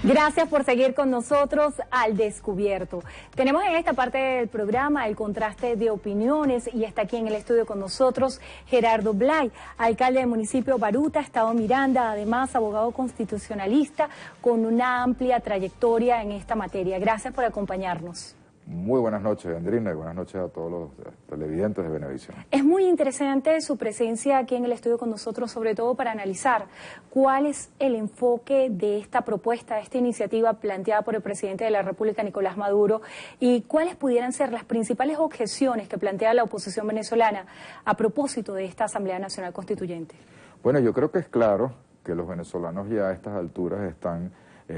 Gracias por seguir con nosotros Al Descubierto. Tenemos en esta parte del programa el contraste de opiniones y está aquí en el estudio con nosotros Gerardo Blay, alcalde del municipio Baruta, Estado Miranda, además abogado constitucionalista con una amplia trayectoria en esta materia. Gracias por acompañarnos. Muy buenas noches, Andrina, y buenas noches a todos los televidentes de Venevisión. Es muy interesante su presencia aquí en el estudio con nosotros, sobre todo para analizar cuál es el enfoque de esta propuesta, de esta iniciativa planteada por el presidente de la República, Nicolás Maduro, y cuáles pudieran ser las principales objeciones que plantea la oposición venezolana a propósito de esta Asamblea Nacional Constituyente. Bueno, yo creo que es claro que los venezolanos ya a estas alturas están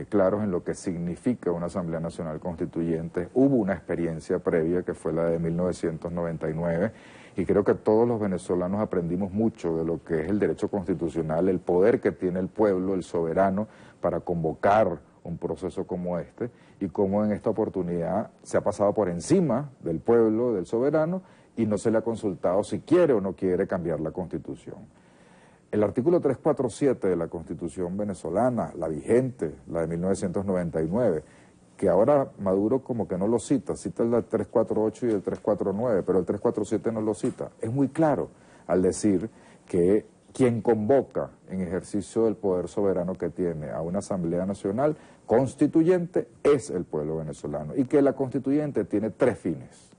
claros en lo que significa una Asamblea Nacional Constituyente. Hubo una experiencia previa que fue la de 1999 y creo que todos los venezolanos aprendimos mucho de lo que es el derecho constitucional, el poder que tiene el pueblo, el soberano, para convocar un proceso como este y cómo en esta oportunidad se ha pasado por encima del pueblo, del soberano, y no se le ha consultado si quiere o no quiere cambiar la Constitución. El artículo 347 de la Constitución venezolana, la vigente, la de 1999, que ahora Maduro como que no lo cita el 348 y el 349, pero el 347 no lo cita, es muy claro al decir que quien convoca en ejercicio del poder soberano que tiene a una Asamblea Nacional Constituyente es el pueblo venezolano y que la Constituyente tiene tres fines.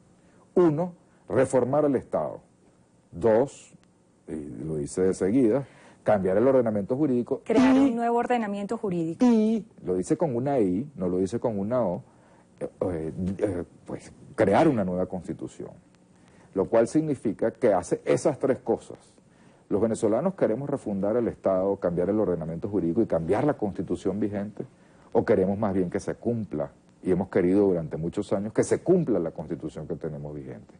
Uno, reformar el Estado. Dos, y lo dice de seguida, cambiar el ordenamiento jurídico. Crear un nuevo ordenamiento jurídico. Y, lo dice con una I, no lo dice con una O, pues crear una nueva constitución. Lo cual significa que hace esas tres cosas. Los venezolanos queremos refundar el Estado, cambiar el ordenamiento jurídico y cambiar la constitución vigente, o queremos más bien que se cumpla, y hemos querido durante muchos años que se cumpla la constitución que tenemos vigente.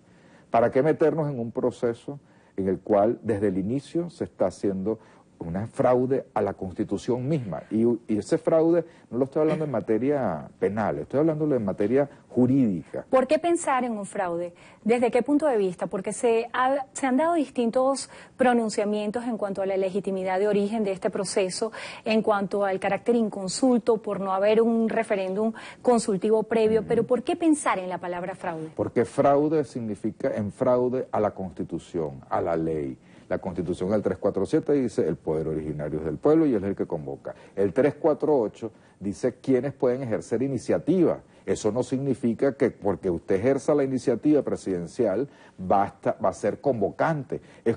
¿Para qué meternos en un proceso en el cual desde el inicio se está haciendo una fraude a la Constitución misma? Y ese fraude no lo estoy hablando en materia penal, estoy hablando en materia jurídica. ¿Por qué pensar en un fraude? ¿Desde qué punto de vista? Porque se han dado distintos pronunciamientos en cuanto a la legitimidad de origen de este proceso, en cuanto al carácter inconsulto, por no haber un referéndum consultivo previo, pero ¿por qué pensar en la palabra fraude? Porque fraude significa en fraude a la Constitución, a la ley. La Constitución del 347 dice el poder originario es del pueblo y él es el que convoca. El 348 dice quiénes pueden ejercer iniciativa. Eso no significa que porque usted ejerza la iniciativa presidencial va a ser convocante. Es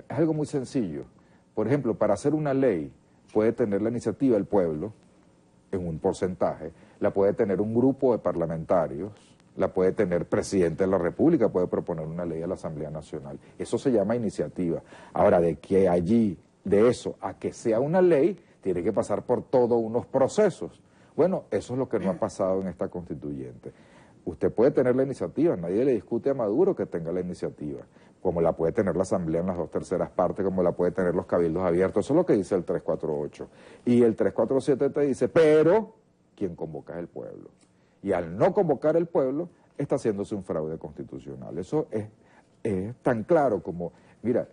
algo muy sencillo. Por ejemplo, para hacer una ley puede tener la iniciativa el pueblo en un porcentaje, la puede tener un grupo de parlamentarios, la puede tener presidente de la República, puede proponer una ley a la Asamblea Nacional. Eso se llama iniciativa. Ahora, de que allí, de eso a que sea una ley, tiene que pasar por todos unos procesos. Bueno, eso es lo que no ha pasado en esta constituyente. Usted puede tener la iniciativa, nadie le discute a Maduro que tenga la iniciativa, como la puede tener la Asamblea en las 2/3 partes, como la puede tener los cabildos abiertos. Eso es lo que dice el 348. Y el 347 te dice, pero quien convoca es el pueblo. Y al no convocar el pueblo, está haciéndose un fraude constitucional. Eso es tan claro como, mira,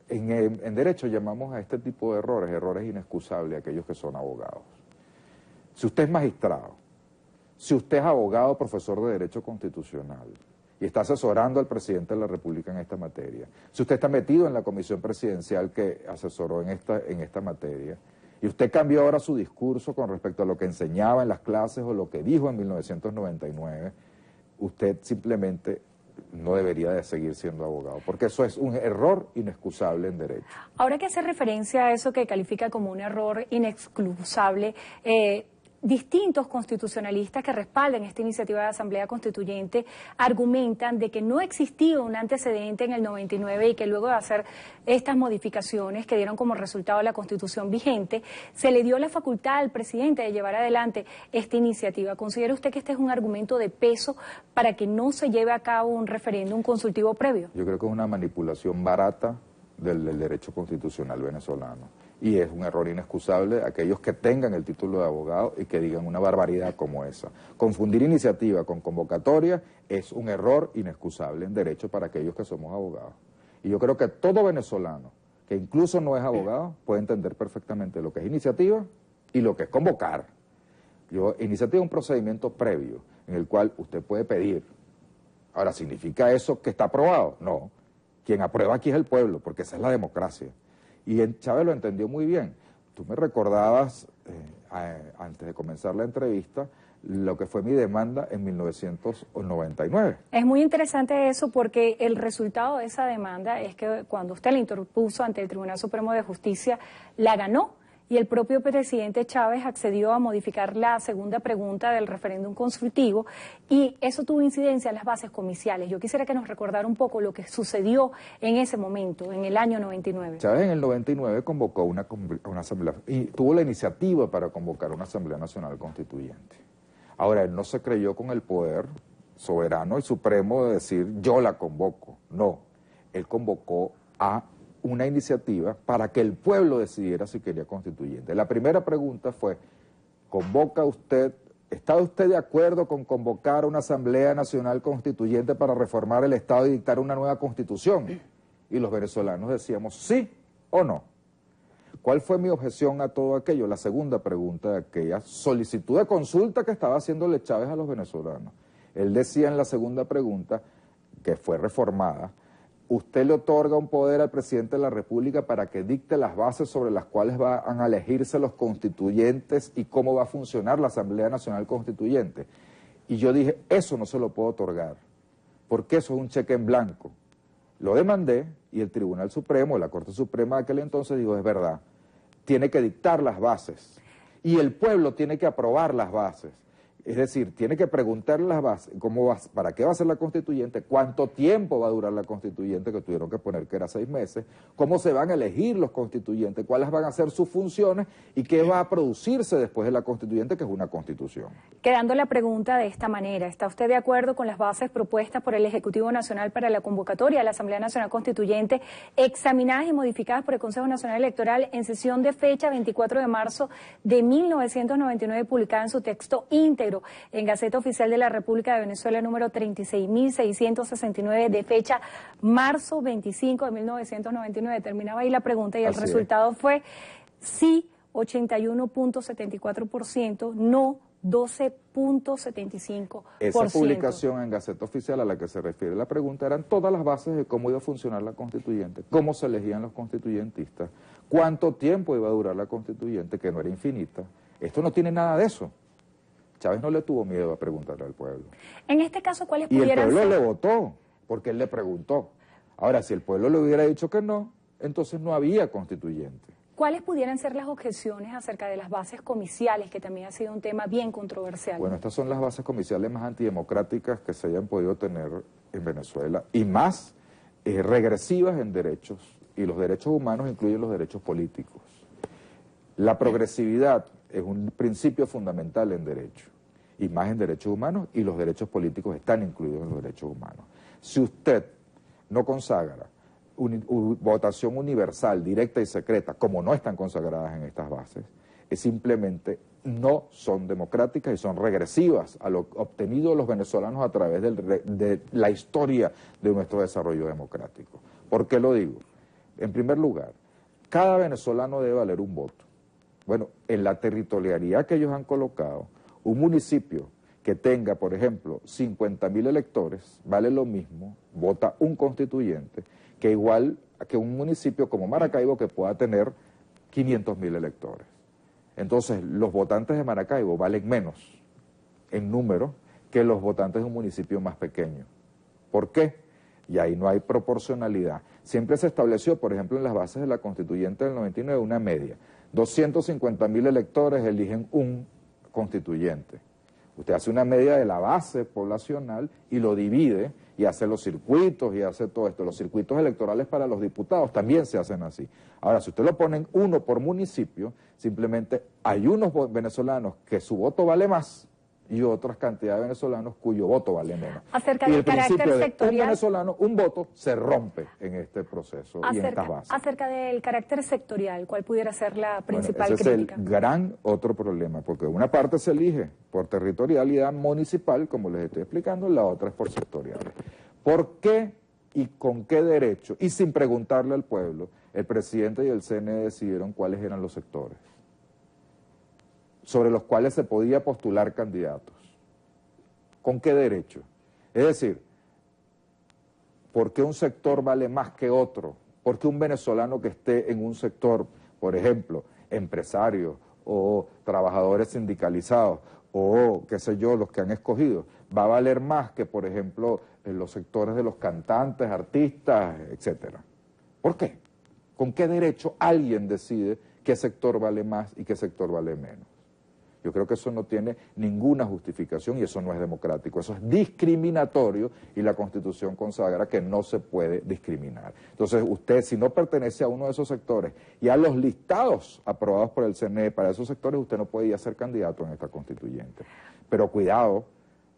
en derecho llamamos a este tipo de errores inexcusables a aquellos que son abogados. Si usted es magistrado, si usted es abogado, profesor de Derecho Constitucional, y está asesorando al presidente de la República en esta materia, si usted está metido en la comisión presidencial que asesoró en esta materia, y usted cambió ahora su discurso con respecto a lo que enseñaba en las clases o lo que dijo en 1999, usted simplemente no debería de seguir siendo abogado, porque eso es un error inexcusable en derecho. Ahora que hace referencia a eso que califica como un error inexcusable, distintos constitucionalistas que respaldan esta iniciativa de Asamblea Constituyente argumentan de que no existía un antecedente en el 99 y que luego de hacer estas modificaciones que dieron como resultado la Constitución vigente, se le dio la facultad al presidente de llevar adelante esta iniciativa. ¿Considera usted que este es un argumento de peso para que no se lleve a cabo un referéndum consultivo previo? Yo creo que es una manipulación barata del derecho constitucional venezolano. Y es un error inexcusable aquellos que tengan el título de abogado y que digan una barbaridad como esa. Confundir iniciativa con convocatoria es un error inexcusable en derecho para aquellos que somos abogados. Y yo creo que todo venezolano que incluso no es abogado puede entender perfectamente lo que es iniciativa y lo que es convocar. Iniciativa es un procedimiento previo en el cual usted puede pedir. Ahora, ¿significa eso que está aprobado? No. Quien aprueba aquí es el pueblo, porque esa es la democracia. Y Chávez lo entendió muy bien. Tú me recordabas, antes de comenzar la entrevista, lo que fue mi demanda en 1999. Es muy interesante eso porque el resultado de esa demanda es que cuando usted la interpuso ante el Tribunal Supremo de Justicia, la ganó. Y el propio presidente Chávez accedió a modificar la segunda pregunta del referéndum consultivo y eso tuvo incidencia en las bases comiciales. Yo quisiera que nos recordara un poco lo que sucedió en ese momento, en el año 99. Chávez en el 99 convocó una asamblea y tuvo la iniciativa para convocar una Asamblea Nacional Constituyente. Ahora, él no se creyó con el poder soberano y supremo de decir yo la convoco. No, él convocó a una iniciativa para que el pueblo decidiera si quería constituyente. La primera pregunta fue, ¿está usted de acuerdo con convocar una Asamblea Nacional Constituyente para reformar el Estado y dictar una nueva Constitución? Y los venezolanos decíamos sí o no. ¿Cuál fue mi objeción a todo aquello? La segunda pregunta de aquella solicitud de consulta que estaba haciéndole Chávez a los venezolanos. Él decía en la segunda pregunta, que fue reformada, usted le otorga un poder al presidente de la República para que dicte las bases sobre las cuales van a elegirse los constituyentes y cómo va a funcionar la Asamblea Nacional Constituyente. Y yo dije, eso no se lo puedo otorgar, porque eso es un cheque en blanco. Lo demandé y el Tribunal Supremo, la Corte Suprema de aquel entonces dijo, es verdad, tiene que dictar las bases y el pueblo tiene que aprobar las bases. Es decir, tiene que preguntarle las bases, ¿para qué va a ser la constituyente? ¿Cuánto tiempo va a durar la constituyente? Que tuvieron que poner que era 6 meses. ¿Cómo se van a elegir los constituyentes? ¿Cuáles van a ser sus funciones? ¿Y qué va a producirse después de la constituyente, que es una constitución? Quedando la pregunta de esta manera, ¿está usted de acuerdo con las bases propuestas por el Ejecutivo Nacional para la convocatoria a la Asamblea Nacional Constituyente, examinadas y modificadas por el Consejo Nacional Electoral en sesión de fecha 24 de marzo de 1999, publicada en su texto íntegro en Gaceta Oficial de la República de Venezuela número 36.669 de fecha marzo 25 de 1999? Terminaba ahí la pregunta y el resultado fue sí 81.74%, no 12.75%. Esa publicación en Gaceta Oficial a la que se refiere la pregunta eran todas las bases de cómo iba a funcionar la constituyente, cómo se elegían los constituyentistas, cuánto tiempo iba a durar la constituyente, que no era infinita. Esto no tiene nada de eso. Chávez no le tuvo miedo a preguntarle al pueblo. En este caso, ¿cuáles pudieran ser? Y el pueblo le votó, porque él le preguntó. Ahora, si el pueblo le hubiera dicho que no, entonces no había constituyente. ¿Cuáles pudieran ser las objeciones acerca de las bases comiciales, que también ha sido un tema bien controversial? Bueno, estas son las bases comiciales más antidemocráticas que se hayan podido tener en Venezuela y más regresivas en derechos, y los derechos humanos incluyen los derechos políticos. La progresividad es un principio fundamental en derecho, y más en derechos humanos, y los derechos políticos están incluidos en los derechos humanos. Si usted no consagra votación universal, directa y secreta, como no están consagradas en estas bases, es simplemente no son democráticas y son regresivas a lo obtenido de los venezolanos a través de la historia de nuestro desarrollo democrático. ¿Por qué lo digo? En primer lugar, cada venezolano debe valer un voto. Bueno, en la territorialidad que ellos han colocado, un municipio que tenga, por ejemplo, 50.000 electores, vale lo mismo, vota un constituyente, que igual que un municipio como Maracaibo que pueda tener 500.000 electores. Entonces, los votantes de Maracaibo valen menos en número que los votantes de un municipio más pequeño. ¿Por qué? Y ahí no hay proporcionalidad. Siempre se estableció, por ejemplo, en las bases de la constituyente del 99, una media. 250.000 electores eligen un constituyente. Usted hace una media de la base poblacional y lo divide y hace los circuitos y hace todo esto. Los circuitos electorales para los diputados también se hacen así. Ahora, si usted lo ponen uno por municipio, simplemente hay unos venezolanos que su voto vale más y otras cantidades de venezolanos cuyo voto vale menos. Acerca del carácter sectorial, un venezolano, un voto se rompe en este proceso y en estas bases. Acerca del carácter sectorial, ¿cuál pudiera ser la principal ese crítica? Es el gran otro problema, porque una parte se elige por territorialidad municipal, como les estoy explicando, la otra es por sectorial. ¿Por qué y con qué derecho, y sin preguntarle al pueblo, el presidente y el CNE decidieron cuáles eran los sectores? sobre los cuales se podía postular candidatos. ¿Con qué derecho? Es decir, ¿por qué un sector vale más que otro? ¿Por qué un venezolano que esté en un sector, por ejemplo, empresarios o trabajadores sindicalizados o, qué sé yo, los que han escogido, va a valer más que, por ejemplo, en los sectores de los cantantes, artistas, etcétera? ¿Por qué? ¿Con qué derecho alguien decide qué sector vale más y qué sector vale menos? Yo creo que eso no tiene ninguna justificación y eso no es democrático, eso es discriminatorio y la Constitución consagra que no se puede discriminar. Entonces usted, si no pertenece a uno de esos sectores y a los listados aprobados por el CNE para esos sectores, usted no puede ir a ser candidato en esta constituyente. Pero cuidado,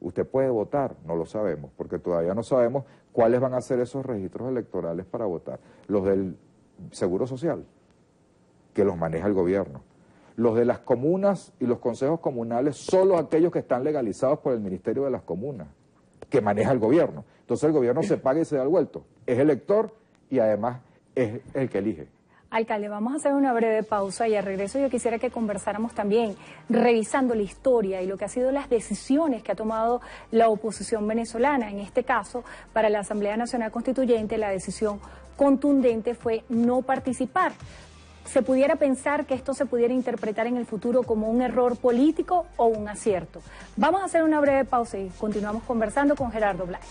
usted puede votar, no lo sabemos, porque todavía no sabemos cuáles van a ser esos registros electorales para votar. Los del Seguro Social, que los maneja el gobierno. Los de las comunas y los consejos comunales, solo aquellos que están legalizados por el Ministerio de las Comunas, que maneja el gobierno. Entonces el gobierno se paga y se da el vuelto. Es elector y además es el que elige. Alcalde, vamos a hacer una breve pausa y al regreso yo quisiera que conversáramos también, revisando la historia y lo que ha sido las decisiones que ha tomado la oposición venezolana. En este caso, para la Asamblea Nacional Constituyente, la decisión contundente fue no participar. Se pudiera pensar que esto se pudiera interpretar en el futuro como un error político o un acierto. Vamos a hacer una breve pausa y continuamos conversando con Gerardo Blay.